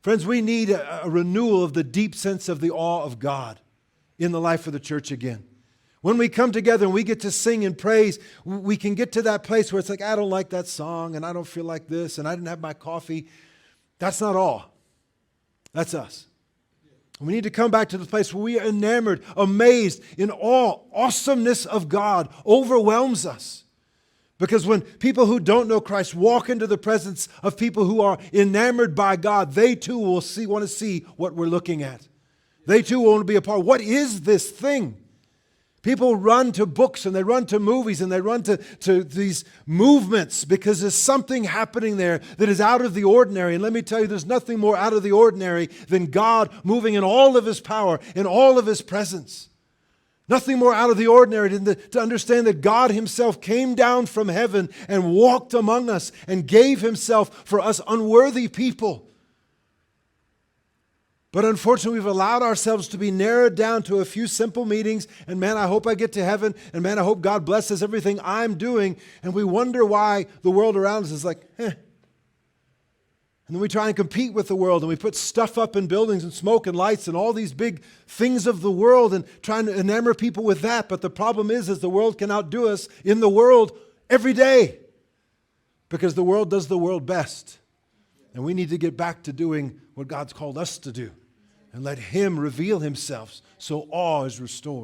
Friends, we need a renewal of the deep sense of the awe of God in the life of the church again. When we come together and we get to sing and praise, we can get to that place where it's like, I don't like that song, and I don't feel like this, and I didn't have my coffee. That's not awe. That's us. We need to come back to the place where we are enamored, amazed, in awe. Awesomeness of God overwhelms us. Because when people who don't know Christ walk into the presence of people who are enamored by God, they too will want to see what we're looking at. They too want to be a part. What is this thing? People run to books and they run to movies and they run to these movements because there's something happening there that is out of the ordinary. And let me tell you, there's nothing more out of the ordinary than God moving in all of His power, in all of His presence. Nothing more out of the ordinary than to understand that God Himself came down from heaven and walked among us and gave Himself for us unworthy people. But unfortunately, we've allowed ourselves to be narrowed down to a few simple meetings. And man, I hope I get to heaven. And man, I hope God blesses everything I'm doing. And we wonder why the world around us is like, And then we try and compete with the world. And we put stuff up in buildings and smoke and lights and all these big things of the world and trying to enamor people with that. But the problem is the world can outdo us in the world every day. Because the world does the world best. And we need to get back to doing what God's called us to do and let Him reveal Himself so awe is restored.